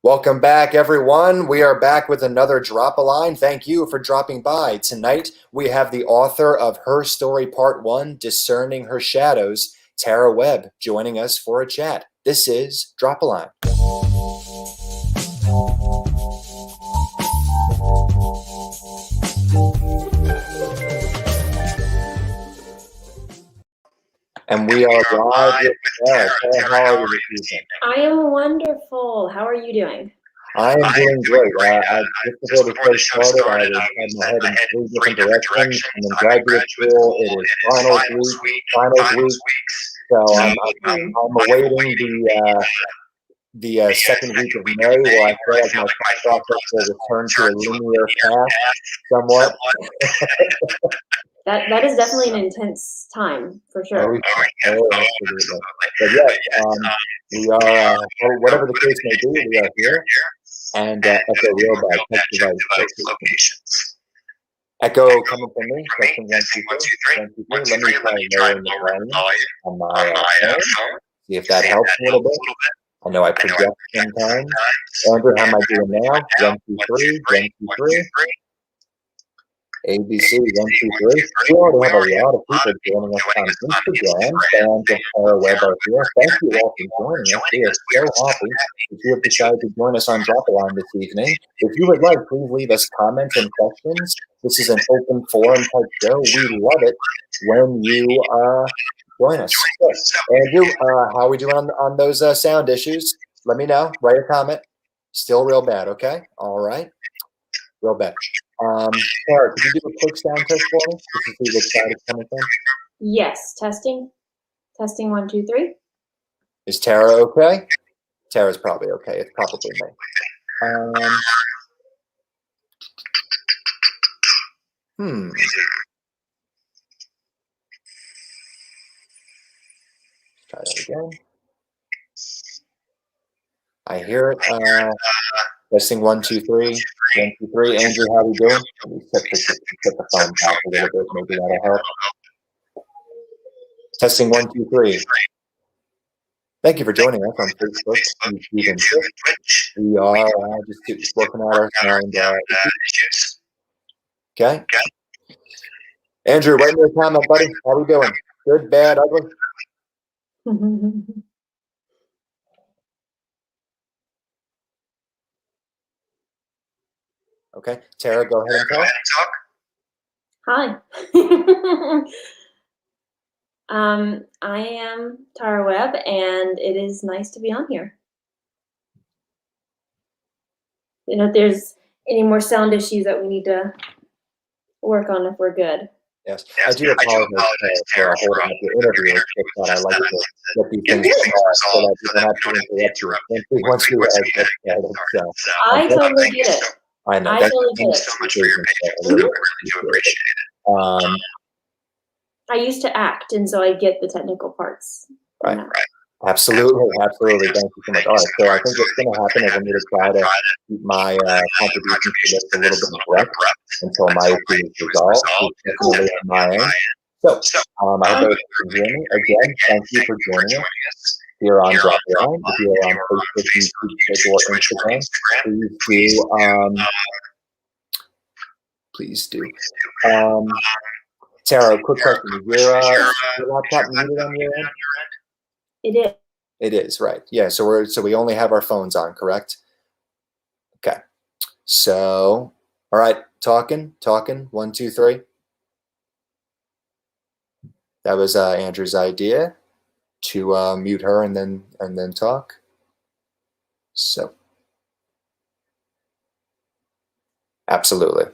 Welcome back, everyone. We are back with another Drop a Line. Thank you for dropping by. Tonight, we have the author of Her Story Part 1, Discerning Her Shadows, Tara Webb, joining us for a chat. This is Drop a Line. And we are live with Tara. Tara, how are you this evening? I am wonderful. How are you doing? I am doing great. Just before the show started, I had my head in 3 different directions. I'm in graduate school. It is finals week. So I'm awaiting the second week of May, where I feel like my thought process will return to a linear path somewhat. That is definitely an intense time, for sure. Oh, absolutely. But yes, we are, whatever the case may be, we are here. And Echo real bad test device locations. Echo coming from me, testing 1, 2, 3. Let me try lowering the volume on my phone. See if that helps a little bit. I know I project sometimes. Andrew, how am I doing now? 1, 2, 3, 1, 2, 3. ABC 1, 2, 3. We already have a lot of people joining us on Instagram. Fans of Tara Webb are here. Thank you all for joining us. We are so happy that you have decided to join us on Drop a Line this evening. If you would like, please leave us comments and questions. This is an open forum type show. We love it when you join us. Andrew, how are we doing on those sound issues? Let me know. Write a comment. Still real bad, okay? All right. Real bad. Tara, could you do a quick sound test for me? Just to see which side it's coming from. Yes, testing. Testing 1, 2, 3. Is Tara okay? Tara's probably okay. It's probably me. Try that again. I hear it. Testing 1, 2, 3. 1, 2, 3. Andrew, how are we doing? Let me set the phone back a little bit. Maybe that'll help. Testing 1, 2, 3. Thank you for joining us on Facebook, YouTube, and Twitch. We are just working out our sound issues. Okay. Andrew, write me a comment, buddy. How are we doing? Good, bad, ugly? Okay. Tara, go ahead and talk. Hi. I am Tara Webb, and it is nice to be on here. You know, if there's any more sound issues that we need to work on, if we're good. Yes, I do apologize for holding up the interview. But I like to get these things resolved so that we don't have to interrupt you once we get started. I totally get it. I know. I totally get it. So much for your patience. I really do appreciate it. I used to act, and so I get the technical parts. Right. Absolutely. Thank you so much. All right, so I think what's going to happen is I'm going to try to keep my contributions to this a little bit rough until my issue is resolved. Definitely on my end. So, I hope you can hear me. Again, thank you for joining us here on Drop a Line. If you're on Facebook, YouTube, or Instagram, please do. Tara, quick question. Is your laptop muted on your end? It is. It is, right. Yeah, so we only have our phones on, correct? Okay. So, all right, talking. 1, 2, 3. That was Andrew's idea to mute her and then talk. So, absolutely.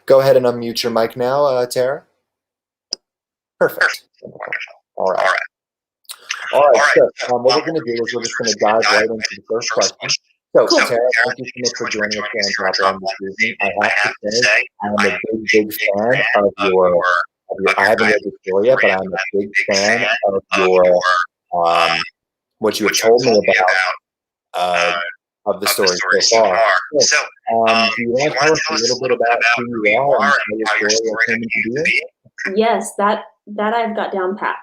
Go ahead and unmute your mic now, Tara. Perfect. All right. So what we're going to do is we're just going to dive right into the first question. So, Tara, thank you so much for joining us here on Drop a Line this evening. I have to say, I'm a big fan of your. I haven't read the story yet, but I'm a big fan of your what you have told me about of the story so far. So, do you want to tell us a little bit about who you are and how your story came into being? Yes, that I've got down pat.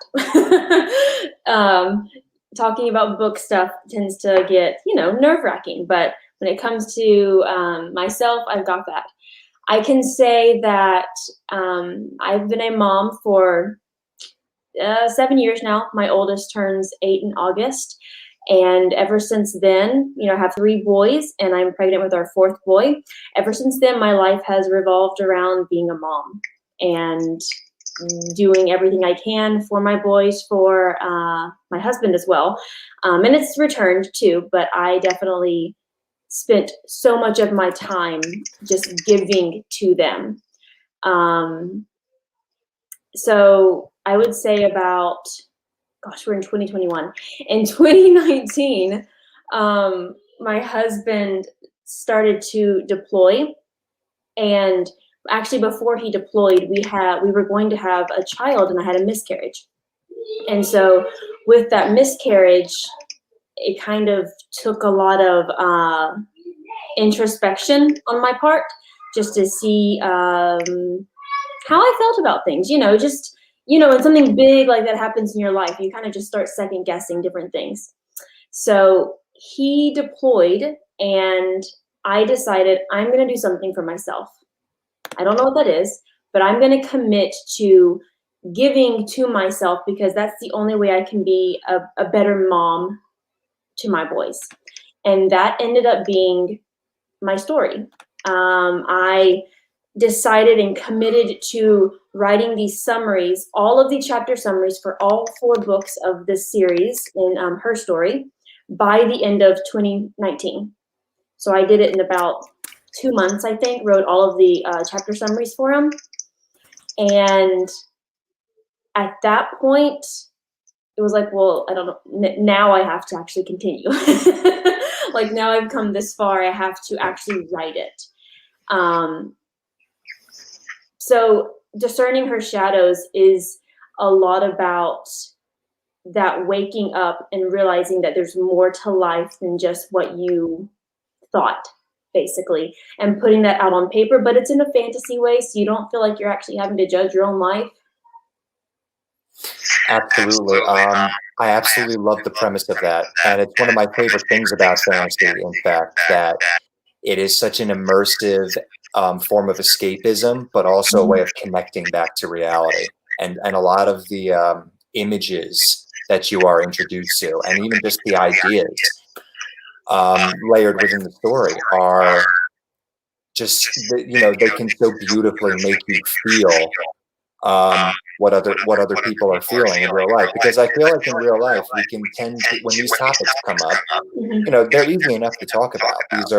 talking about book stuff tends to get, nerve-wracking. But when it comes to myself, I've got that. I can say that I've been a mom for 7 years now. My oldest turns 8 in August. And ever since then, I have 3 boys, and I'm pregnant with our 4th boy. Ever since then, my life has revolved around being a mom and doing everything I can for my boys, for my husband as well. And it's returned too, but I definitely spent so much of my time just giving to them. So I would say about, gosh, we're in 2021. In 2019, my husband started to deploy, and actually before he deployed, we were going to have a child, and I had a miscarriage. And so with that miscarriage, it kind of took a lot of introspection on my part, just to see how I felt about things. Just when something big like that happens in your life, you kind of just start second guessing different things. So he deployed, and I decided I'm going to do something for myself. I don't know what that is, but I'm going to commit to giving to myself, because that's the only way I can be a better mom to my boys. And that ended up being my story. I decided and committed to writing these summaries, all of the chapter summaries for all 4 books of this series in her story, by the end of 2019. So I did it in about 2 months, I think, wrote all of the chapter summaries for him. And at that point, it was like, well, I don't know, now I have to actually continue. Like, now I've come this far, I have to actually write it. So discerning her shadows is a lot about that waking up and realizing that there's more to life than just what you thought, basically, and putting that out on paper. But it's in a fantasy way, so you don't feel like you're actually having to judge your own life. Absolutely. I absolutely love the premise of that. And it's one of my favorite things about fantasy, in fact, that it is such an immersive form of escapism, but also a way of connecting back to reality. And a lot of the images that you are introduced to, and even just the ideas layered within the story, are just, they can so beautifully make you feel what other people are feeling in real life. Because I feel like in real life, we can tend to, when these topics come up, they're easy enough to talk about. These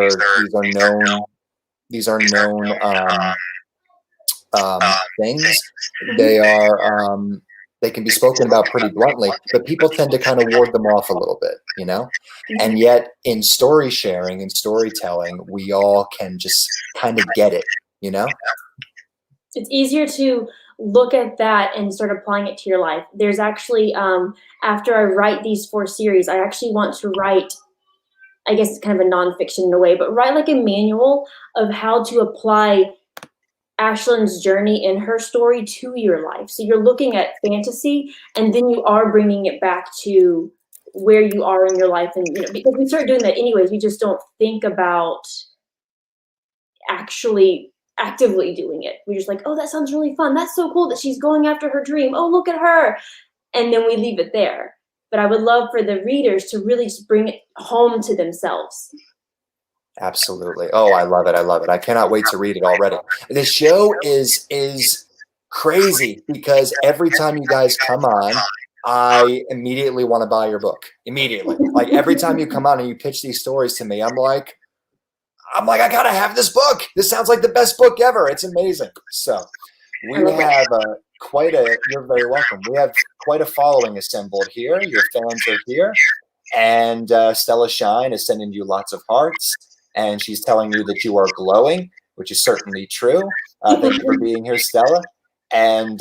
are known things. They can be spoken about pretty bluntly, but people tend to kind of ward them off a little bit, And yet, in story sharing and storytelling, we all can just kind of get it, It's easier to look at that and start applying it to your life. There's actually, after I write these 4 series, I actually want to write, I guess it's kind of a nonfiction in a way, but write like a manual of how to apply Ashlyn's journey in her story to your life. So you're looking at fantasy, and then you are bringing it back to where you are in your life. And, because we start doing that anyways, we just don't think about actually actively doing it. We're just like, oh, that sounds really fun. That's so cool that she's going after her dream. Oh, look at her. And then we leave it there. But I would love for the readers to really just bring it home to themselves. Absolutely. Oh, I love it. I love it. I cannot wait to read it already. The show is crazy, because every time you guys come on, I immediately want to buy your book. Immediately. Like, every time you come on and you pitch these stories to me, I'm like, I gotta have this book. This sounds like the best book ever. It's amazing. So we have you're very welcome. We have quite a following assembled here. Your fans are here. And Stella Shine is sending you lots of hearts. And she's telling you that you are glowing, which is certainly true. Thank you for being here, Stella. And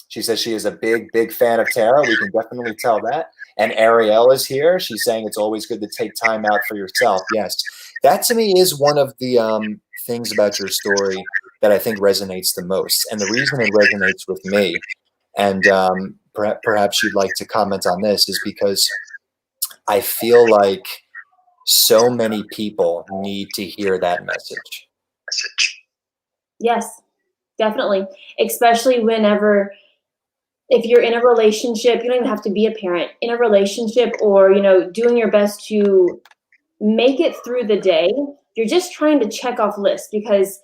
she says she is a big, big fan of Tara. We can definitely tell that. And Ariel is here. She's saying it's always good to take time out for yourself. Yes. That, to me, is one of the things about your story that I think resonates the most. And the reason it resonates with me, and perhaps you'd like to comment on this, is because I feel like so many people need to hear that message. Yes, definitely. Especially whenever, if you're in a relationship, you don't even have to be a parent, in a relationship, or, you know, doing your best to make it through the day. You're just trying to check off lists because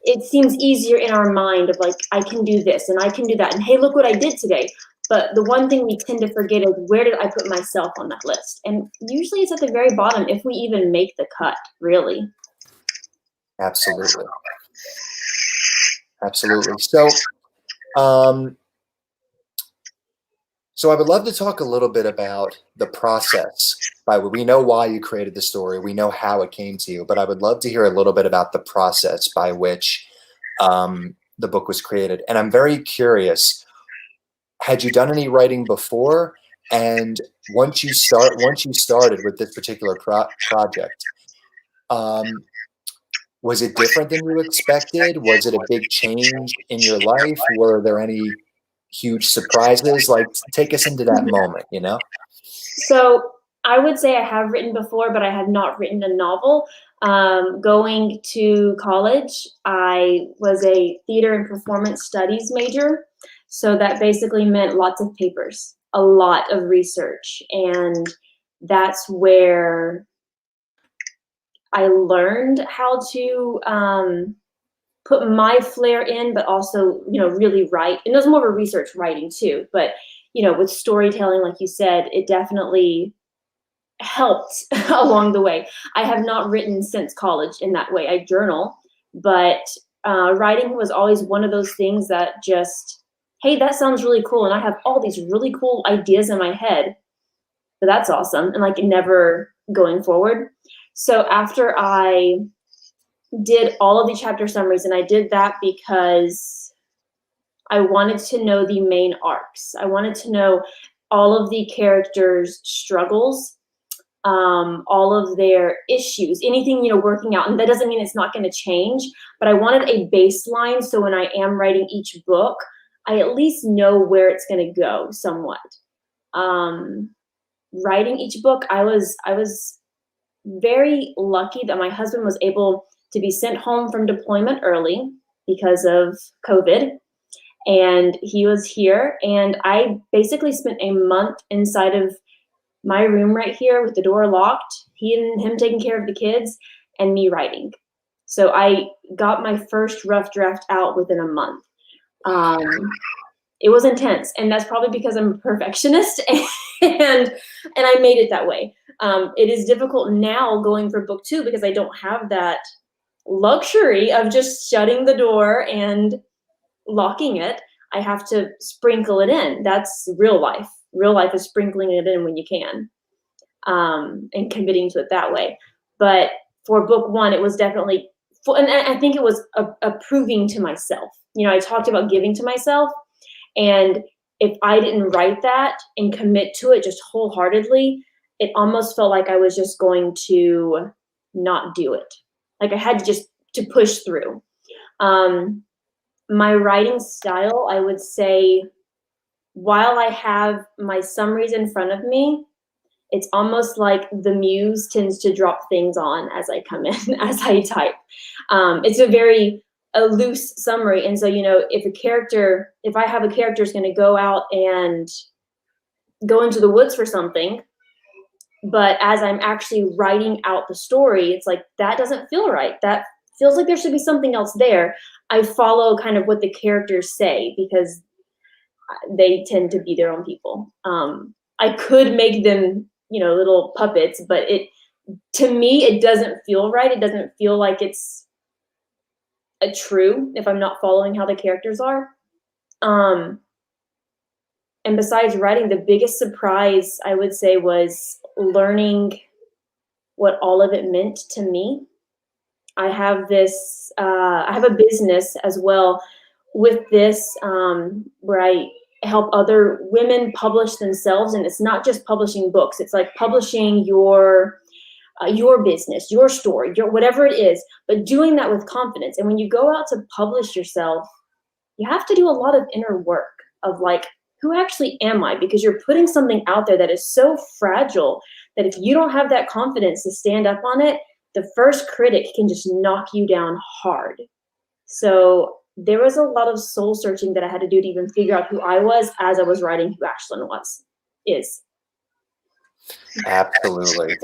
it seems easier in our mind of like, I can do this and I can do that. And hey, look what I did today. But the one thing we tend to forget is, where did I put myself on that list? And usually it's at the very bottom, if we even make the cut, really. Absolutely. Absolutely. So, so I would love to talk a little bit about the process. We know why you created the story. We know how it came to you, but I would love to hear a little bit about the process by which the book was created. And I'm very curious, had you done any writing before? And once you started with this particular project, was it different than you expected? Was it a big change in your life? Were there any huge surprises? Like, take us into that moment, you know? So I would say I have written before, but I have not written a novel. Going to college, I was a theater and performance studies major. So that basically meant lots of papers, a lot of research. And that's where I learned how to put my flair in, but also, you know, really write. And it was more of a research writing too. But, you know, with storytelling, like you said, it definitely helped along the way. I have not written since college in that way. I journal, but writing was always one of those things that just, hey, that sounds really cool. And I have all these really cool ideas in my head. But that's awesome. And like never going forward. So after I did all of the chapter summaries, and I did that because I wanted to know the main arcs. I wanted to know all of the characters' struggles, all of their issues, anything, you know, working out. And that doesn't mean it's not going to change, but I wanted a baseline. So when I am writing each book, I at least know where it's going to go somewhat. Writing each book, I was very lucky that my husband was able to be sent home from deployment early because of COVID. And he was here, and I basically spent a month inside of my room right here with the door locked, him taking care of the kids and me writing. So I got my first rough draft out within a month. It was intense, and that's probably because I'm a perfectionist and I made it that way. It is difficult now going for book 2 because I don't have that luxury of just shutting the door and locking it. I have to sprinkle it in. That's real life. Real life is sprinkling it in when you can, and committing to it that way. But for book 1, it was definitely, and I think it was a proving to myself. You know, I talked about giving to myself, and if I didn't write that and commit to it just wholeheartedly, it almost felt like I was just going to not do it. Like I had to push through. My writing style, I would say, while I have my summaries in front of me, it's almost like the muse tends to drop things on as I come in, as I type. It's a loose summary. And so, you know, if I have a character is going to go out and go into the woods for something, but as I'm actually writing out the story, it's like, that doesn't feel right. That feels like there should be something else there. I follow kind of what the characters say because they tend to be their own people. I could make them, you know, little puppets, but to me, it doesn't feel right. It doesn't feel like it's a true if I'm not following how the characters are. And besides writing, the biggest surprise I would say was learning what all of it meant to me. I have a business as well with this, where I help other women publish themselves. And it's not just publishing books. It's like publishing your business, your story, whatever it is, but doing that with confidence. And when you go out to publish yourself, you have to do a lot of inner work of like who actually am I? Because you're putting something out there that is so fragile that if you don't have that confidence to stand up on it, the first critic can just knock you down hard. So there was a lot of soul searching that I had to do to even figure out who I was as I was writing who Ashlyn is. Absolutely.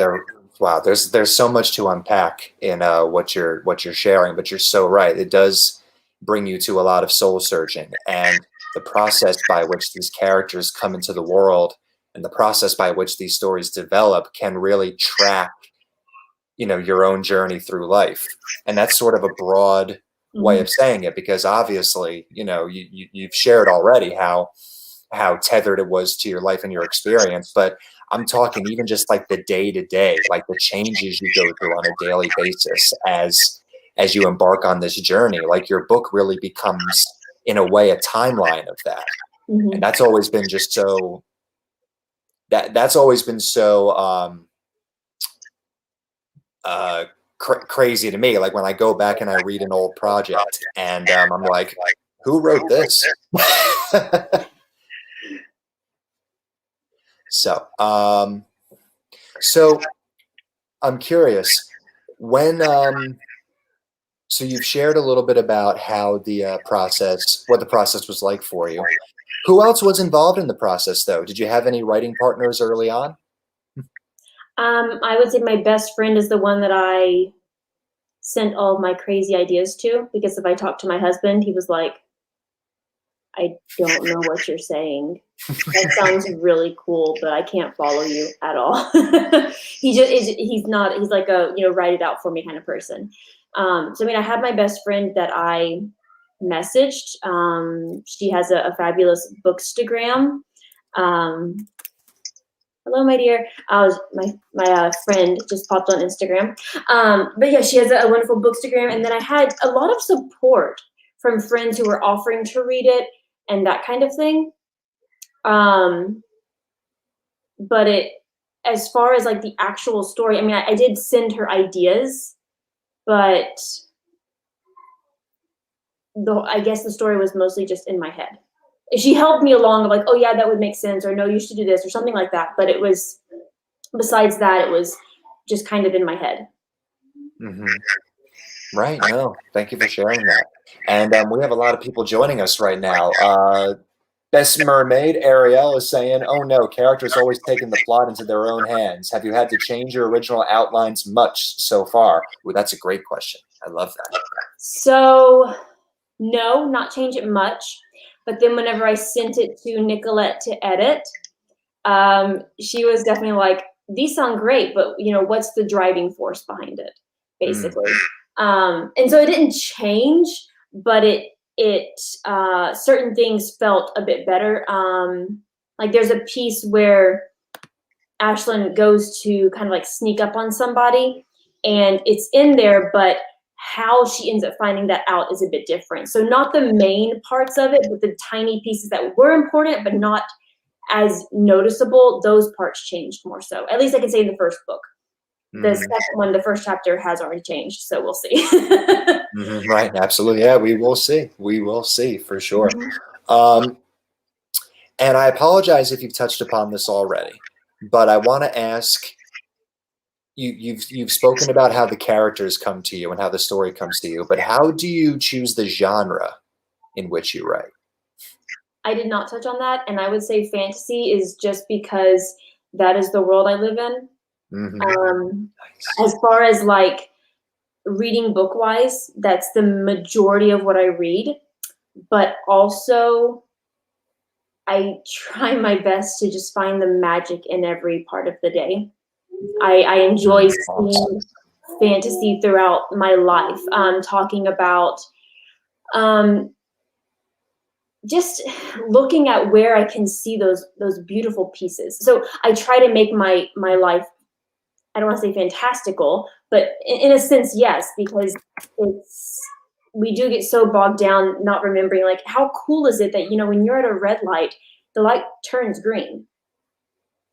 Wow. There's so much to unpack in what you're sharing, but you're so right. It does bring you to a lot of soul searching, and the process by which these characters come into the world and the process by which these stories develop can really track, your own journey through life. And that's sort of a broad way of saying it, because obviously, you've shared already how tethered it was to your life and your experience, but I'm talking even just like the day to day, like the changes you go through on a daily basis as you embark on this journey. Like your book really becomes, in a way, a timeline of that. And that's always been just so that's always been so crazy to me. Like when I go back and I read an old project and I'm like, who wrote this? So I'm curious when so you've shared a little bit about how what the process was like for you. Who else was involved in the process, though? Did you have any writing partners early on? I would say my best friend is the one that I sent all of my crazy ideas to, because if I talked to my husband, he was like, I don't know what you're saying. That sounds really cool, but I can't follow you at all. He's like a, write it out for me kind of person. So, I mean, I had my best friend that I messaged. She has a fabulous bookstagram. Hello, my dear. My friend just popped on Instagram. But yeah, she has a wonderful bookstagram. And then I had a lot of support from friends who were offering to read it and that kind of thing. But as far as like the actual story, I mean, I did send her ideas, but I guess the story was mostly just in my head. She helped me along, like, oh yeah, that would make sense, or no, you should do this, or something like that. But besides that, it was just kind of in my head. Right. No, thank you for sharing that. And we have a lot of people joining us right now. Best Mermaid Ariel is saying, "Oh no, characters always taking the plot into their own hands. Have you had to change your original outlines much so far?" Well, that's a great question. I love that. So, no, not change it much. But then whenever I sent it to Nicolette to edit, she was definitely like, "These sound great, but what's the driving force behind it?" Basically. And so it didn't change, but it certain things felt a bit better. Like there's a piece where Ashlyn goes to kind of like sneak up on somebody, and it's in there, but how she ends up finding that out is a bit different. So not the main parts of it, but the tiny pieces that were important but not as noticeable, those parts changed more so. At least I can say in the first book. The second one, the first chapter, has already changed, so we'll see. Right, absolutely. Yeah, we will see. We will see for sure. And I apologize if you've touched upon this already, but I want to ask you've spoken about how the characters come to you and how the story comes to you, but how do you choose the genre in which you write? I did not touch on that, and I would say fantasy is just because that is the world I live in. As far as like reading book wise, that's the majority of what I read, but also I try my best to just find the magic in every part of the day. I enjoy seeing fantasy throughout my life, talking about just looking at where I can see those beautiful pieces. So I try to make my life, I don't want to say fantastical, but in a sense, yes, because we do get so bogged down not remembering, like, how cool is it that, when you're at a red light, the light turns green.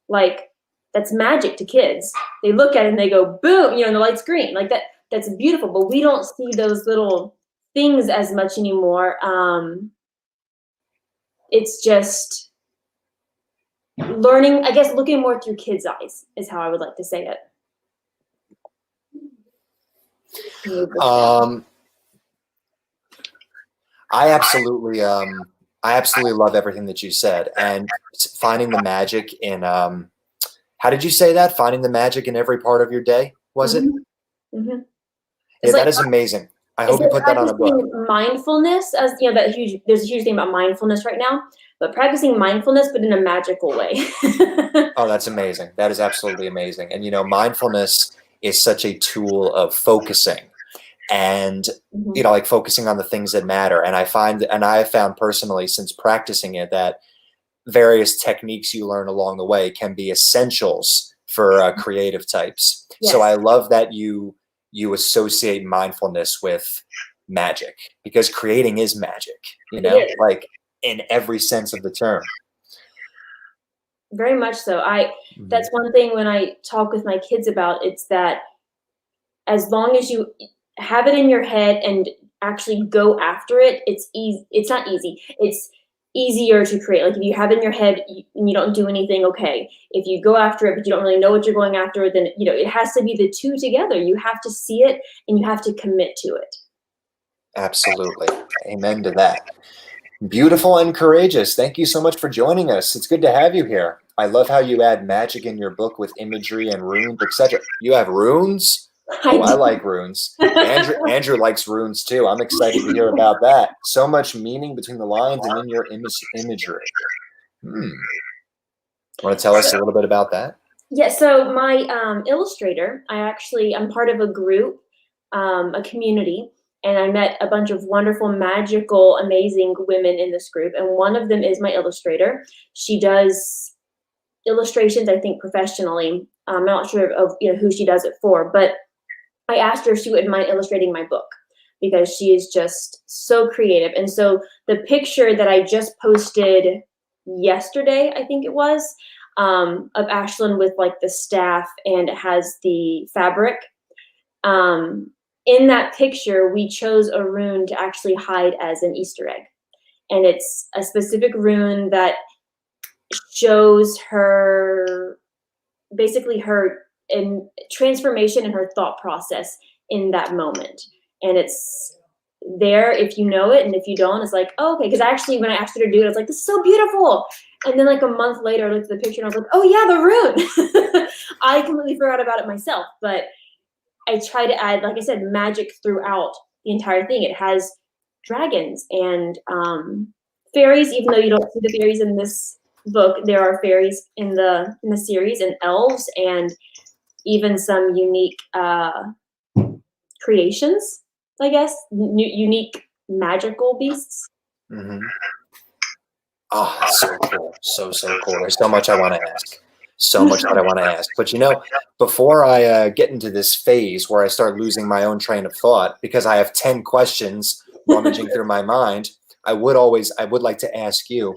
Like, that's magic to kids. They look at it and they go, boom, and the light's green. Like that's beautiful, but we don't see those little things as much anymore. It's just learning, I guess, looking more through kids' eyes is how I would like to say it. I absolutely love everything that you said, and finding the magic in how did you say that? Finding the magic in every part of your day, was it? Mm-hmm. Yeah, Like, that is amazing. I it's hope you like put that on a book. practicing mindfulness, as you know, there's a huge thing about mindfulness right now, but practicing mindfulness, but in a magical way. Oh, that's amazing. That is absolutely amazing. And mindfulness is such a tool of focusing and Mm-hmm. like focusing on the things that matter. And I have found personally since practicing it that various techniques you learn along the way can be essentials for creative types. Yes. So I love that you associate mindfulness with magic, because creating is magic, like in every sense of the term. Very much so. That's one thing when I talk with my kids about, it's that as long as you have it in your head and actually go after it, it's easy. It's not easy. It's easier to create. Like if you have it in your head and you don't do anything, okay. If you go after it but you don't really know what you're going after, then it has to be the two together. You have to see it and you have to commit to it. Absolutely. Amen to that. Beautiful and courageous. Thank you so much for joining us. It's good to have you here. I love how you add magic in your book with imagery and runes, etc. You have runes? Oh, I like runes. Andrew likes runes too. I'm excited to hear about that. So much meaning between the lines and in your imagery. Want to tell us a little bit about that? Yeah, so my illustrator, I'm part of a group, a community, and I met a bunch of wonderful, magical, amazing women in this group, and one of them is my illustrator. She does illustrations, I think, professionally. I'm not sure of who she does it for, but I asked her if she wouldn't mind illustrating my book because she is just so creative. And so the picture that I just posted yesterday, I think it was, of Ashlyn with like the staff and it has the fabric. In that picture, we chose a rune to actually hide as an Easter egg. And it's a specific rune that shows her, basically her transformation in her thought process in that moment. And it's there if you know it, and if you don't, it's like, oh, okay. Because actually, when I asked her to do it, I was like, this is so beautiful. And then like a month later, I looked at the picture and I was like, oh yeah, the rune. I completely forgot about it myself, but I try to add, like I said, magic throughout the entire thing. It has dragons and fairies, even though you don't see the fairies in this book, there are fairies in the series, and elves, and even some unique creations, I guess, unique magical beasts. Mm-hmm. Oh, that's so cool. So cool. There's so much I want to ask. So much that I want to ask. But before I get into this phase where I start losing my own train of thought, because I have 10 questions rummaging through my mind, I would like to ask you,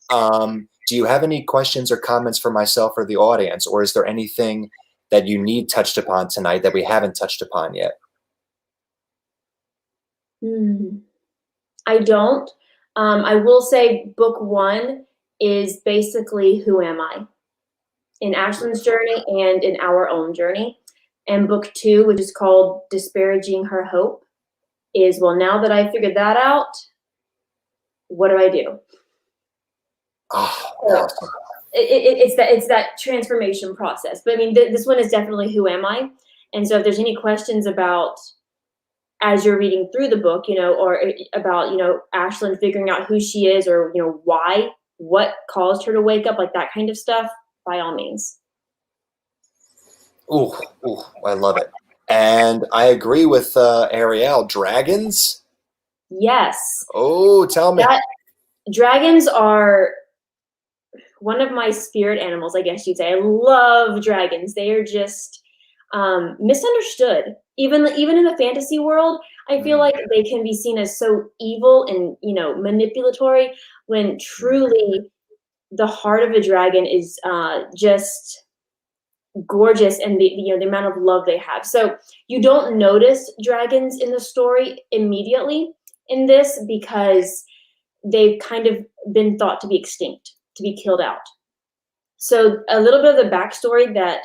do you have any questions or comments for myself or the audience, or is there anything that you need touched upon tonight that we haven't touched upon yet? I don't. I will say book 1 is basically who am I in Ashlyn's journey and in our own journey. And book 2, which is called Disparaging Her Hope, is, well, now that I figured that out, what do I do? Oh, awesome. It's that transformation process. But I mean, this one is definitely who am I? And so if there's any questions about, as you're reading through the book, or about, Ashlyn figuring out who she is, or, why, what caused her to wake up, like that kind of stuff, by all means. Ooh, I love it. And I agree with Ariel. Dragons? Yes. Oh, tell me. Dragons are one of my spirit animals, I guess you'd say. I love dragons. They are just misunderstood. Even in the fantasy world, I feel like they can be seen as so evil and, manipulatory, when truly the heart of a dragon is just gorgeous, and the amount of love they have. So you don't notice dragons in the story immediately in this, because they've kind of been thought to be extinct, to be killed out. So a little bit of the backstory that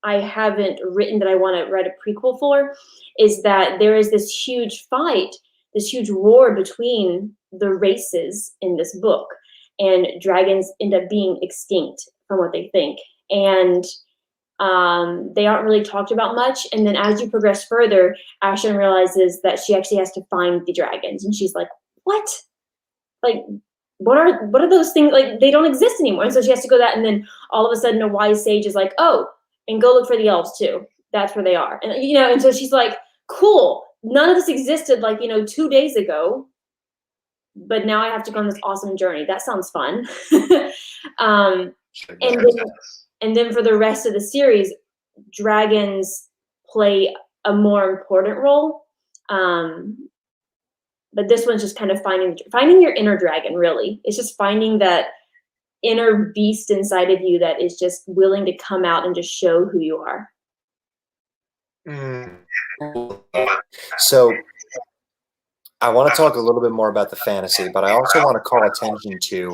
I haven't written that I want to write a prequel for is that there is this huge fight, this huge war between the races in this book, and dragons end up being extinct from what they think. And they aren't really talked about much. And then as you progress further, Ashlyn realizes that she actually has to find the dragons. And she's like, what? Like, what are those things? Like, they don't exist anymore. And so she has to go that. And then all of a sudden a wise sage is like, oh, and go look for the elves too. That's where they are. And, and so she's like, cool. None of this existed 2 days ago. But now I have to go on this awesome journey. That sounds fun. and then for the rest of the series, dragons play a more important role. But this one's just kind of finding your inner dragon, really. It's just finding that inner beast inside of you that is just willing to come out and just show who you are. So I want to talk a little bit more about the fantasy, but I also want to call attention to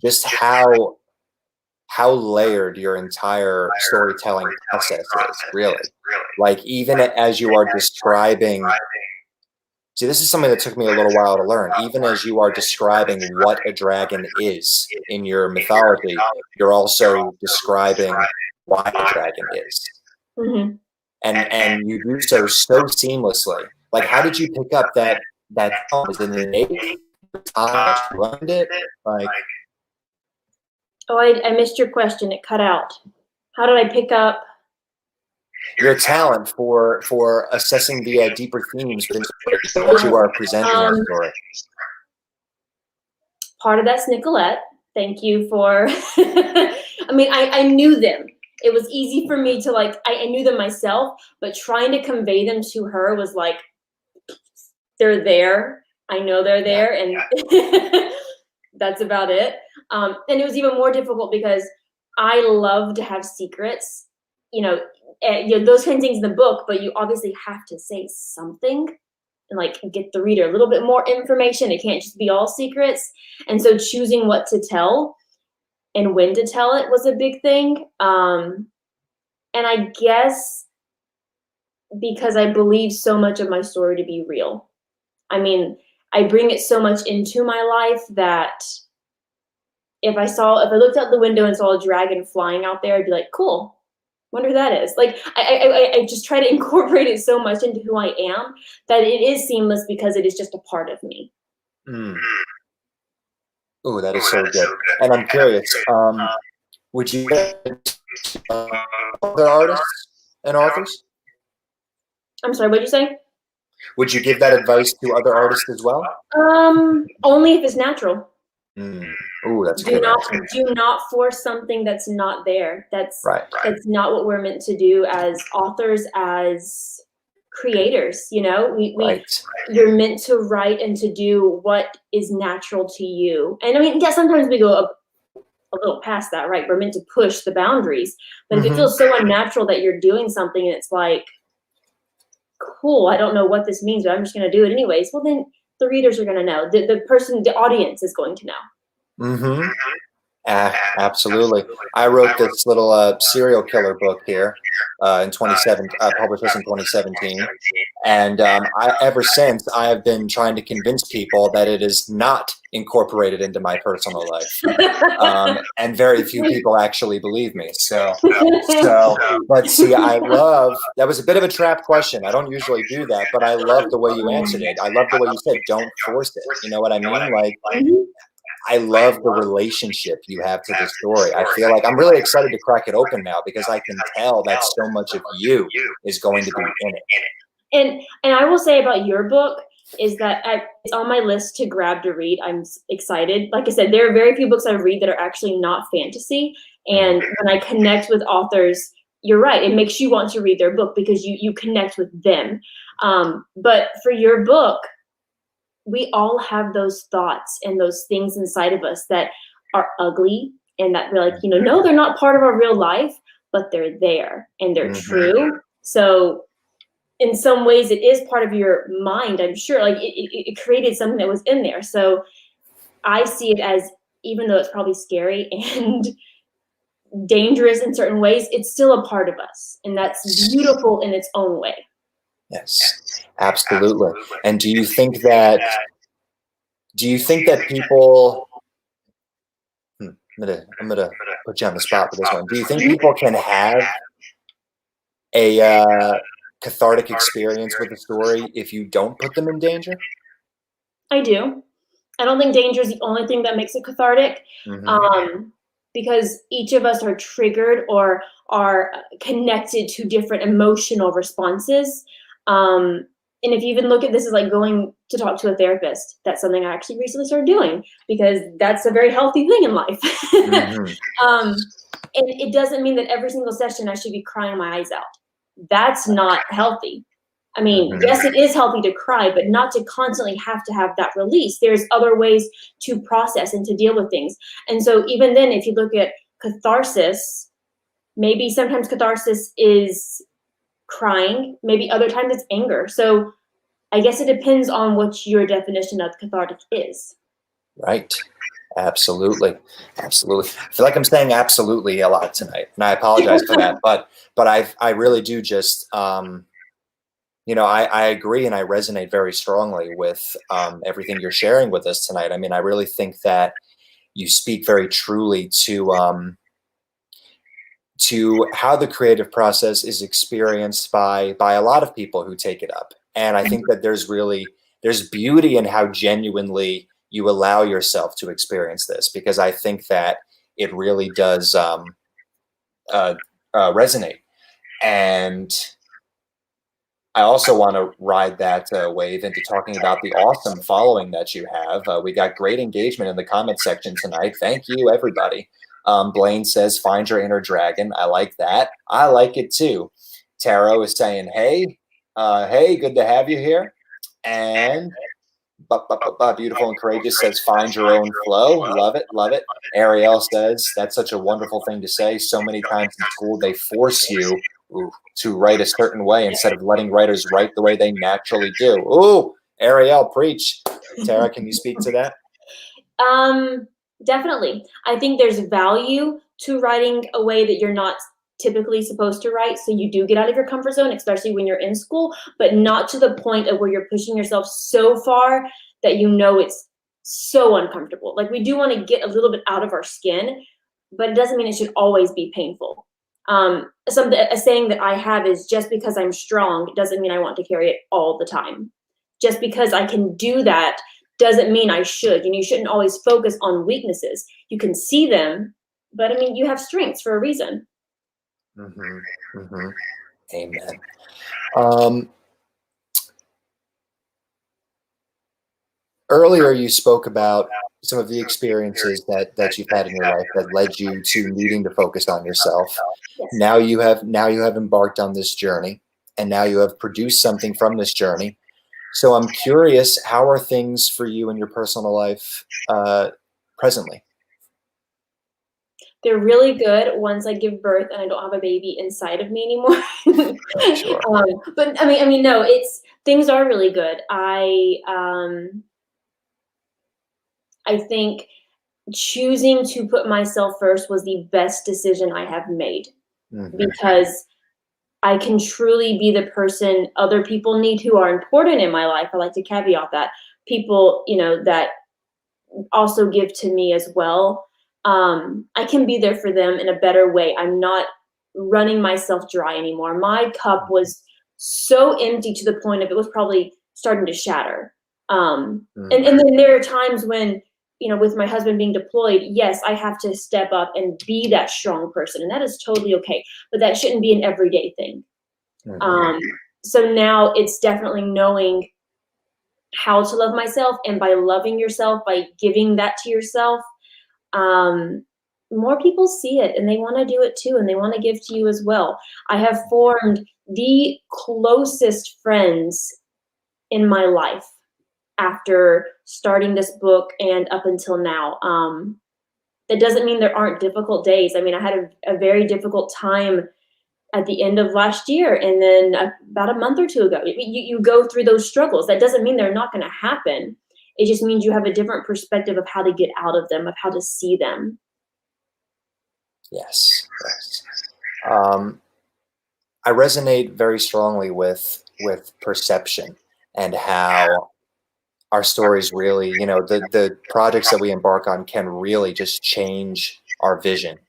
just how layered your entire storytelling process is, really. Like, even as you are describing, see, this is something that took me a little while to learn. Even as you are describing what a dragon is in your mythology, you're also describing why a dragon is. Mm-hmm. And you do so seamlessly. Like, how did you pick up that tone? Was it innate? Time you learned it? Like, oh, I missed your question. It cut out. How did I pick up your talent for assessing the deeper themes within what you are presenting in the story? Part of that's Nicolette. Thank you for. I mean, I knew them. It was easy for me to I knew them myself, but trying to convey them to her was like, they're there. I know they're there, and that's about it. And it was even more difficult because I love to have secrets, those kinds of things in the book, but you obviously have to say something and get the reader a little bit more information. It can't just be all secrets. And so choosing what to tell and when to tell it was a big thing. And I guess because I believe so much of my story to be real. I mean, I bring it so much into my life that if I looked out the window and saw a dragon flying out there, I'd be like, cool, wonder who that is. Like, I just try to incorporate it so much into who I am that it is seamless because it is just a part of me. Oh, that is so good. And I'm curious, would you other artists and authors? I'm sorry, what'd you say? Would you give that advice to other artists as well? Only if it's natural. Ooh, that's do not force something that's not there. That's not what we're meant to do as authors, as creators. You're meant to write and to do what is natural to you. And I mean, yeah, sometimes we go a little past that, right? We're meant to push the boundaries. But if it feels so unnatural that you're doing something and it's like, cool, I don't know what this means, but I'm just going to do it anyways. Well, then the readers are going to know. The audience is going to know. Absolutely. I wrote this little serial killer book here in 2017, published this in 2017. And ever since, I have been trying to convince people that it is not incorporated into my personal life. And very few people actually believe me. So, but see, that was a bit of a trap question. I don't usually do that, but I love the way you answered it. I love the way you said, don't force it. You know what I mean? Like, I love the relationship you have to the story. I feel like I'm really excited to crack it open now because I can tell that so much of you is going to be in it. And I will say about your book is that it's on my list to grab to read. I'm excited. Like I said, there are very few books I read that are actually not fantasy. And when I connect with authors, you're right. It makes you want to read their book because you connect with them. But for your book, we all have those thoughts and those things inside of us that are ugly and that we're like, no, they're not part of our real life, but they're there and they're true. So in some ways it is part of your mind, I'm sure. Like it created something that was in there. So I see it as even though it's probably scary and dangerous in certain ways, it's still a part of us. And that's beautiful in its own way. Yes, absolutely. And do you think that people, I'm gonna put you on the spot for this one. Do you think people can have a cathartic experience with a story if you don't put them in danger? I do. I don't think danger is the only thing that makes it cathartic, Hmm. um, because each of us are triggered or are connected to different emotional responses. Um, and if you even look at this as like going to talk to a therapist, that's something I actually recently started doing because that's a very healthy thing in life. Hmm. um, and it doesn't mean that every single session I should be crying my eyes out. That's not healthy. I mean, Hmm. yes, it is healthy to cry, but not to constantly have to have that release. There's other ways to process and to deal with things. And so even then, if you look at catharsis, maybe sometimes catharsis is crying, maybe other times it's anger. So I guess it depends on what your definition of cathartic is. Right. Absolutely. Absolutely. I feel like I'm saying absolutely a lot tonight, and I apologize for that. But I really do just I agree and I resonate very strongly with everything you're sharing with us tonight. I mean, I really think that you speak very truly to how the creative process is experienced by a lot of people who take it up. And I think that there's beauty in how genuinely you allow yourself to experience this, because I think that it really does uh, resonate. And I also want to ride that wave into talking about the awesome following that you have. We got great engagement in the comment section tonight. Thank you, everybody. Blaine says, "Find your inner dragon." I like that. I like it too. Taro is saying, "Hey, hey, good to have you here." And Beautiful and Courageous says, "Find your own flow." Love it, love it. Ariel says, "That's such a wonderful thing to say. So many times in school, they force you to write a certain way instead of letting writers write the way they naturally do." Ooh, Ariel, preach. Tara, can you speak to that? Um, Definitely. I think there's value to writing a way that you're not typically supposed to write. So you do get out of your comfort zone, especially when you're in school, but not to the point of where you're pushing yourself so far that you know it's so uncomfortable. Like we do want to get a little bit out of our skin, but it doesn't mean it should always be painful. A saying that I have is just because I'm strong doesn't mean I want to carry it all the time. Just because I can do that doesn't mean I should. You shouldn't always focus on weaknesses. You can see them, but I mean, you have strengths for a reason. Hmm. Hmm. Amen. Um, Earlier, you spoke about some of the experiences that you've had in your life that led you to needing to focus on yourself. Yes. Now you have embarked on this journey, and now you have produced something from this journey. So I'm curious, how are things for you in your personal life presently? They're really good once I give birth and I don't have a baby inside of me anymore. Sure. But I mean, no, it's things are really good. I think choosing to put myself first was the best decision I have made Hmm. because I can truly be the person other people need who are important in my life. I like to caveat that people, that also give to me as well. I can be there for them in a better way. I'm not running myself dry anymore. My cup was so empty to the point of it was probably starting to shatter. And Hmm. then there are times when, with my husband being deployed, yes, I have to step up and be that strong person, and that is totally okay. But that shouldn't be an everyday thing. Hmm. Um, so now it's definitely knowing how to love myself, and by loving yourself, by giving that to yourself, um, more people see it and they want to do it too, and they want to give to you as well. I have formed the closest friends in my life after starting this book and up until now. That doesn't mean there aren't difficult days. I mean, I had a very difficult time at the end of last year, and then about a month or two ago. You go through those struggles. That doesn't mean they're not going to happen. It just means you have a different perspective of how to get out of them, of how to see them. Yes. Yes. I resonate very strongly with perception and how our stories really, the projects that we embark on can really just change our vision.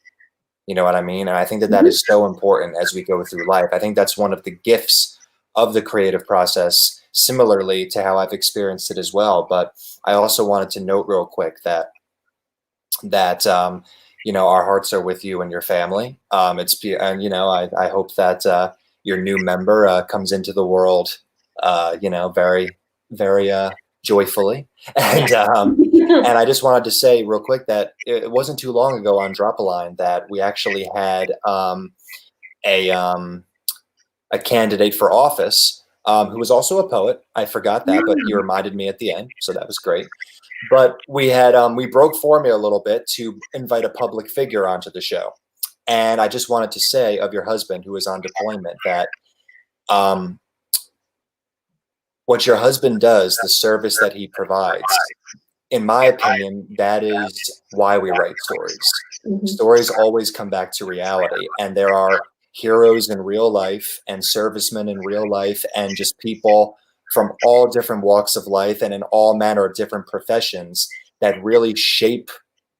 You know what I mean? And I think that that Mhm. is so important as we go through life. I think that's one of the gifts of the creative process, similarly to how I've experienced it as well. But I also wanted to note real quick that our hearts are with you and your family. And I hope that your new member comes into the world, very, very joyfully. And and I just wanted to say real quick that it wasn't too long ago on Drop a Line that we actually had a um, a candidate for office who was also a poet. I forgot that, but he reminded me at the end, so that was great. But we broke formula a little bit to invite a public figure onto the show, and I just wanted to say of your husband who is on deployment that um, what your husband does, the service that he provides, in my opinion, that is why we write stories. Mhm. Stories always come back to reality, and there are heroes in real life and servicemen in real life and just people from all different walks of life and in all manner of different professions that really shape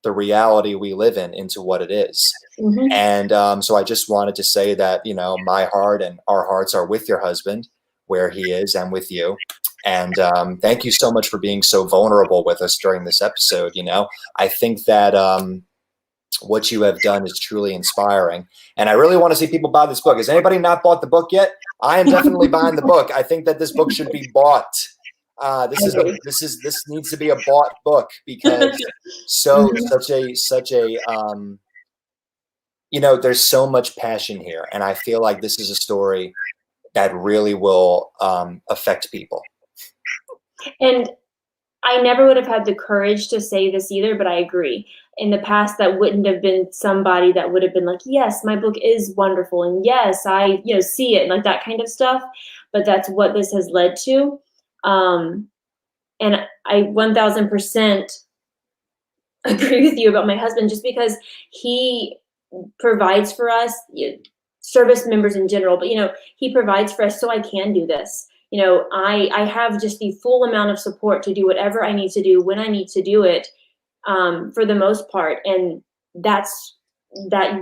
the reality we live in into what it is. Mhm. And so I just wanted to say that, my heart and our hearts are with your husband where he is and with you. And thank you so much for being so vulnerable with us during this episode. I think that what you have done is truly inspiring. And I really want to see people buy this book. Has anybody not bought the book yet? I am definitely buying the book. I think that this book should be bought. I agree. This needs to be a bought book because Mhm. such a there's so much passion here, and I feel like this is a story that really will affect people. And I never would have had the courage to say this either, but I agree. In the past, that wouldn't have been somebody that would have been like, yes, my book is wonderful. And yes, I, see it and like that kind of stuff. But that's what this has led to. Um, and I 1000% agree with you about my husband just because he provides for us, service members in general, but he provides for us so I can do this. I have just the full amount of support to do whatever I need to do when I need to do it, for the most part, and that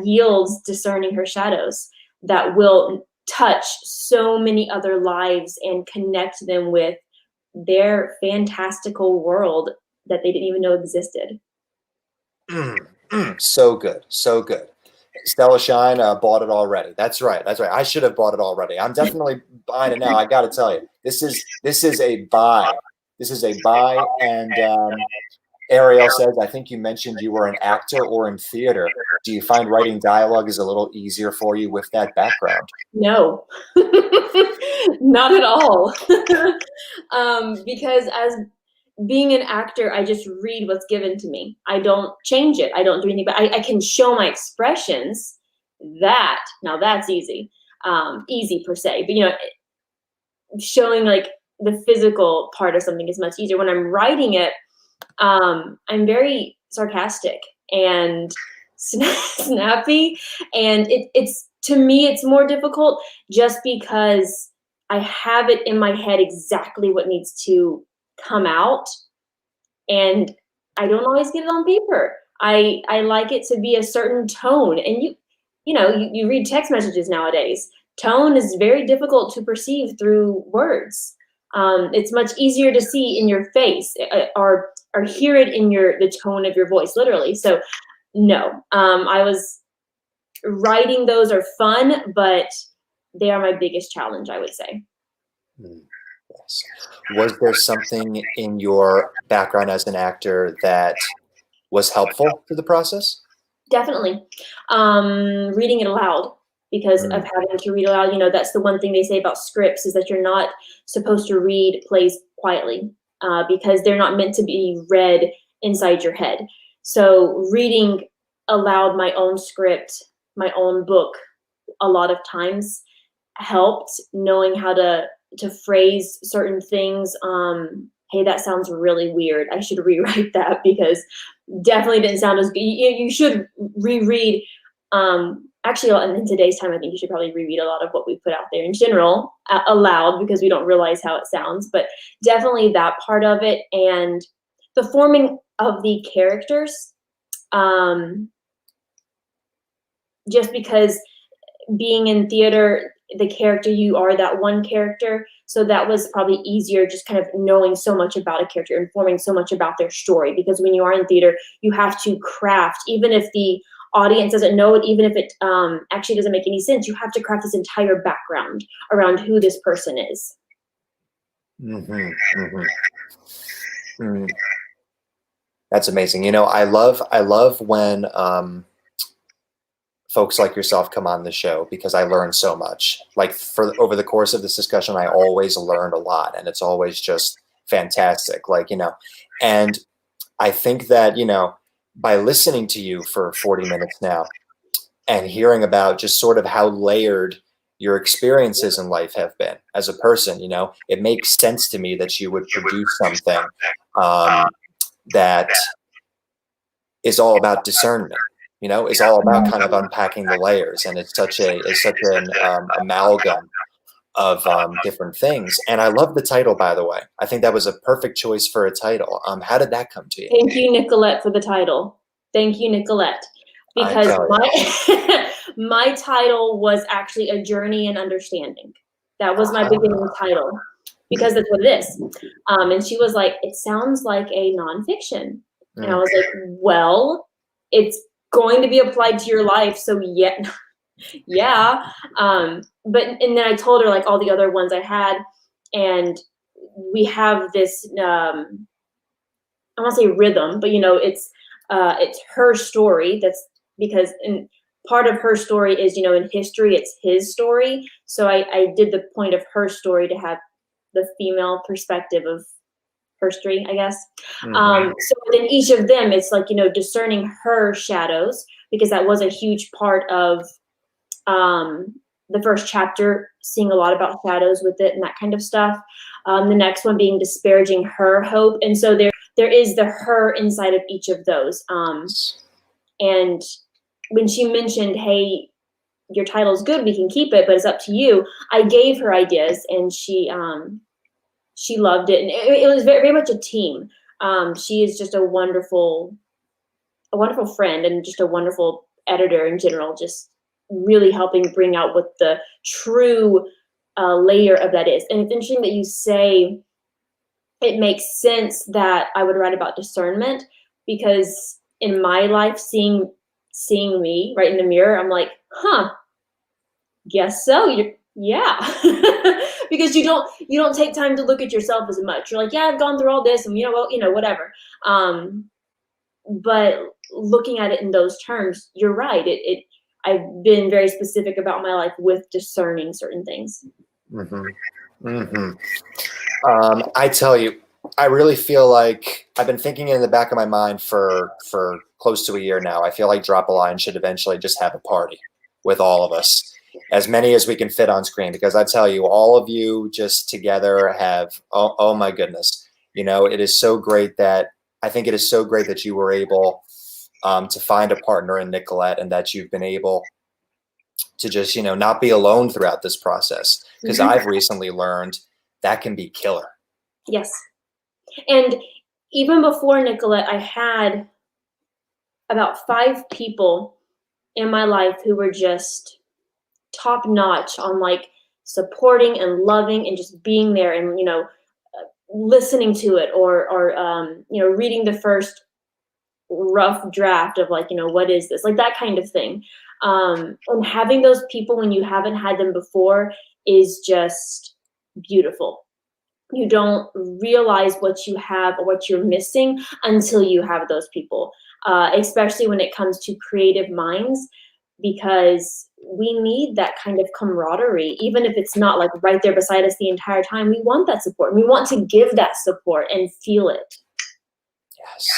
yields discerning her shadows that will touch so many other lives and connect them with their fantastical world that they didn't even know existed. So good, so good. Stella Shine bought it already. That's right. That's right. I should have bought it already. I'm definitely buying it now. I got to tell you, this is a buy. This is a buy. And Ariel says, I think you mentioned you were an actor or in theater. Do you find writing dialogue is a little easier for you with that background? No, not at all. Because as being an actor, I just read what's given to me. I don't change it. I don't do anything, but I can show my expressions. Now that's easy, easy per se. But showing like the physical part of something is much easier. When I'm writing it, I'm very sarcastic and snappy, and it's to me it's more difficult just because I have it in my head exactly what needs to come out, and I don't always get it on paper. I like it to be a certain tone, and you read text messages nowadays. Tone is very difficult to perceive through words. It's much easier to see in your face, or hear it in the tone of your voice, literally. So no, I was writing those are fun, but they are my biggest challenge, I would say. Mm, yes. Was there something in your background as an actor that was helpful to the process? Definitely. Reading it aloud because of Mm, having to read aloud. That's the one thing they say about scripts is that you're not supposed to read plays quietly, because they're not meant to be read inside your head. So reading aloud my own script, my own book, a lot of times helped knowing how to phrase certain things, hey, that sounds really weird. I should rewrite that because definitely didn't sound as good. You should reread. Actually, in today's time, I think you should probably reread a lot of what we put out there in general aloud because we don't realize how it sounds. But definitely that part of it and the forming of the characters. Just because being in theater, the character you are that one character. So that was probably easier just kind of knowing so much about a character and forming so much about their story. Because when you are in theater, you have to craft, even if the audience doesn't know it, even if it actually doesn't make any sense, you have to craft this entire background around who this person is. That's amazing. You know, I love when folks like yourself come on the show because I learn so much. Like over the course of this discussion, I always learned a lot, and it's always just fantastic. Like, you know, and I think that, you know, by listening to you for 40 minutes now and hearing about just sort of how layered your experiences in life have been as a person, you know, it makes sense to me that you would produce something that is all about discernment, you know, is all about kind of unpacking the layers. And it's such an amalgam of different things. And I love the title, by the way. I think that was a perfect choice for a title. How did that come to you? Thank you, Nicolette, for the title. Thank you, Nicolette. Because my title was actually A Journey in Understanding. That was my beginning title because that's what it is. And she was like, it sounds like a nonfiction. And I was like, well, it's going to be applied to your life. So yeah. But and then I told her like all the other ones I had, and we have this, I won't say rhythm, but you know, it's her story. That's because part of her story is, you know, in history, it's his story. So I did the point of her story to have the female perspective of her story, I guess. So within each of them, it's like, you know, discerning her shadows, because that was a huge part of the first chapter, seeing a lot about shadows with it and that kind of stuff. The next one being disparaging her hope. And so there is the her inside of each of those. And when she mentioned, hey, your title's good, we can keep it, but it's up to you, I gave her ideas, and she loved it. And it was very, very much a team. She is just a wonderful friend and just a wonderful editor in general, just really helping bring out what the true layer of that is. And it's interesting that you say it makes sense that I would write about discernment, because in my life, seeing me right in the mirror, I'm like, guess so. Yeah. Because you don't take time to look at yourself as much. You're like, yeah, I've gone through all this, and whatever. But looking at it in those terms, you're right. I've been very specific about my life with discerning certain things. I tell you, I really feel like I've been thinking in the back of my mind for close to a year now. I feel like Drop a Line should eventually just have a party with all of us, as many as we can fit on screen, because I tell you, all of you just together have, oh my goodness, you know, it is so great that you were able to find a partner in Nicolette, and that you've been able to just, you know, not be alone throughout this process, because I've recently learned that can be killer. Yes. And even before Nicolette, I had about 5 people in my life who were just top notch on like supporting and loving and just being there, and, you know, listening to it, or you know, reading the first rough draft of like, you know, what is this, like that kind of thing. And having those people when you haven't had them before is just beautiful. You don't realize what you have or what you're missing until you have those people, especially when it comes to creative minds, because we need that kind of camaraderie. Even if it's not like right there beside us the entire time, we want that support. We want to give that support and feel it. Yes.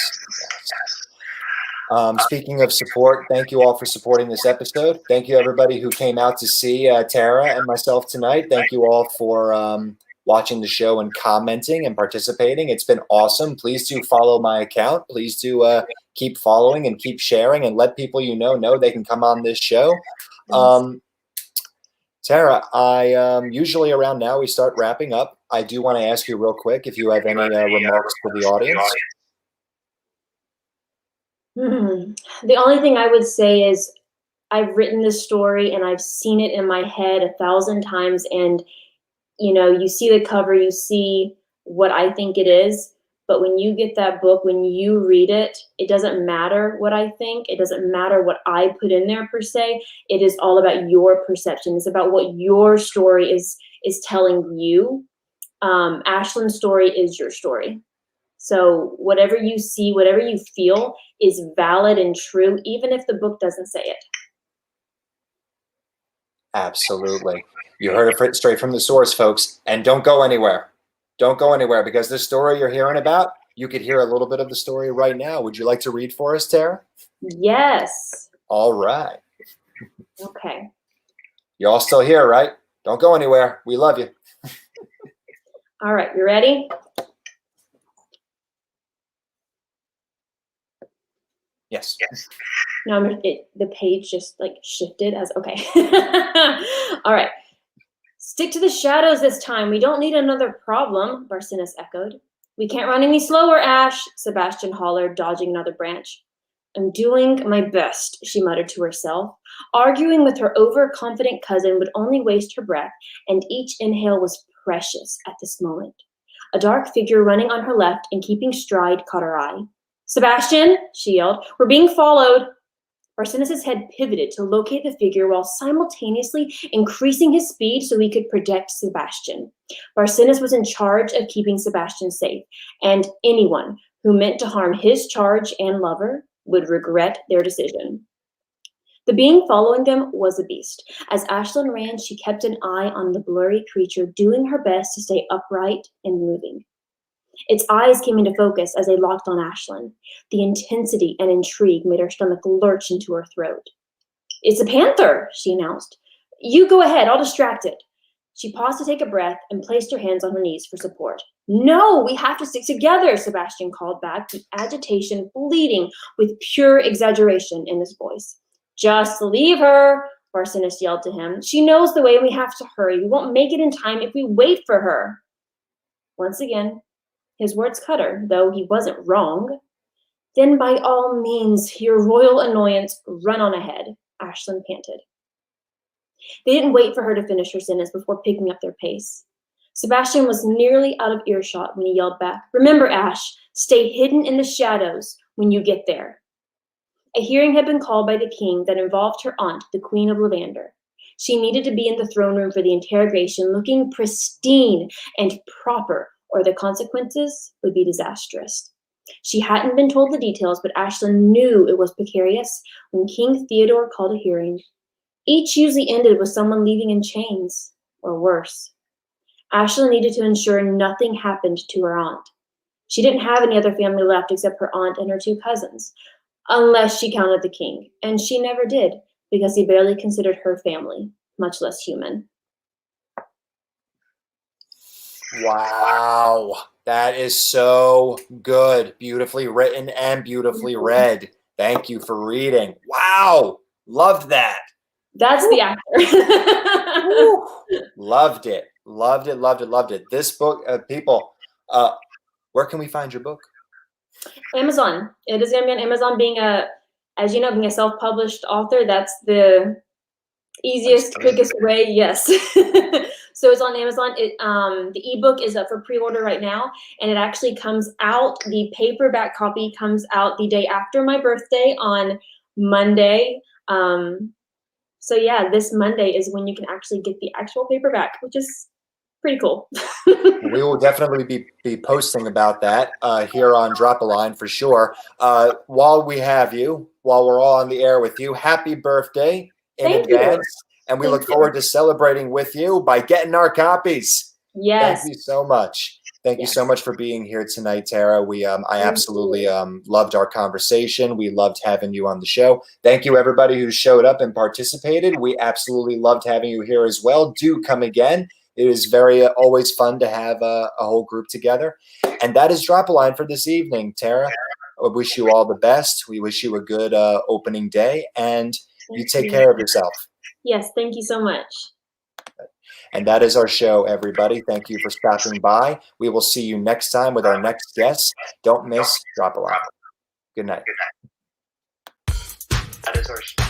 Speaking of support, thank you all for supporting this episode. Thank you everybody who came out to see Tara and myself tonight. Thank you all for watching the show and commenting and participating. It's been awesome. Please do follow my account. Please do keep following and keep sharing and let people know they can come on this show. Tara, I usually around now we start wrapping up. I do want to ask you real quick if you have any remarks for the audience. The only thing I would say is I've written this story and I've seen it in my head 1,000 times, and you see the cover, you see what I think it is, but when you get that book, when you read it, it doesn't matter what I think. It doesn't matter what I put in there per se. It is all about your perception. It's about what your story is telling you. Ashlyn's story is your story. So whatever you see, whatever you feel is valid and true, even if the book doesn't say it. Absolutely. You heard it straight from the source, folks. And don't go anywhere. Don't go anywhere, because this story you're hearing about, you could hear a little bit of the story right now. Would you like to read for us, Tara? Yes. All right. Okay. You're all still here, right? Don't go anywhere. We love you. All right. You ready? Yes. No, the page just like shifted as okay. All right. Stick to the shadows this time. We don't need another problem, Barcinas echoed. We can't run any slower, Ash, Sebastian hollered, dodging another branch. I'm doing my best, she muttered to herself. Arguing with her overconfident cousin would only waste her breath, and each inhale was precious at this moment. A dark figure running on her left and keeping stride caught her eye. Sebastian, she yelled, we're being followed. Barcinas' head pivoted to locate the figure while simultaneously increasing his speed so he could protect Sebastian. Barcinas was in charge of keeping Sebastian safe, and anyone who meant to harm his charge and lover would regret their decision. The being following them was a beast. As Ashlyn ran, she kept an eye on the blurry creature, doing her best to stay upright and moving. Its eyes came into focus as they locked on Ashlyn. The intensity and intrigue made her stomach lurch into her throat. It's a panther, she announced. You go ahead, I'll distract it. She paused to take a breath and placed her hands on her knees for support. No, we have to stick together, Sebastian called back, the agitation bleeding with pure exaggeration in his voice. Just leave her, Barcinas yelled to him. She knows the way and we have to hurry. We won't make it in time if we wait for her. Once again, his words cut her, though he wasn't wrong. Then by all means, your royal annoyance, run on ahead, Ashlyn panted. They didn't wait for her to finish her sentence before picking up their pace. Sebastian was nearly out of earshot when he yelled back, Remember, Ash, stay hidden in the shadows when you get there. A hearing had been called by the king that involved her aunt, the Queen of Lavender. She needed to be in the throne room for the interrogation, looking pristine and proper, or the consequences would be disastrous. She hadn't been told the details, but Ashlyn knew it was precarious when King Theodore called a hearing. Each usually ended with someone leaving in chains, or worse. Ashlyn needed to ensure nothing happened to her aunt. She didn't have any other family left except her aunt and her two cousins, unless she counted the king, and she never did, because he barely considered her family, much less human. Wow, that is so good. Beautifully written and beautifully read. Thank you for reading. Wow, loved that. That's the actor. Loved it. Loved it, loved it, loved it. This book, people, where can we find your book? Amazon. It is going to be on Amazon. Being as you know, being a self-published author, that's the easiest, quickest way. Yes. So it's on Amazon. The ebook is up for pre-order right now, and it actually comes out. The paperback copy comes out the day after my birthday on Monday. So yeah, this Monday is when you can actually get the actual paperback, which is pretty cool. We will definitely be posting about that here on Drop a Line for sure. While we have you, while we're all on the air with you, happy birthday in advance. And we look forward to celebrating with you by getting our copies. Yes. Thank you so much. Thank you so much for being here tonight, Tara. I absolutely loved our conversation. We loved having you on the show. Thank you, everybody who showed up and participated. We absolutely loved having you here as well. Do come again. It is very always fun to have a whole group together. And that is Drop a Line for this evening, Tara. I wish you all the best. We wish you a good opening day, and you take care of yourself. Yes, thank you so much. And that is our show, everybody. Thank you for stopping by. We will see you next time with our next guest. Don't miss Drop a Line. Good night. That is our show.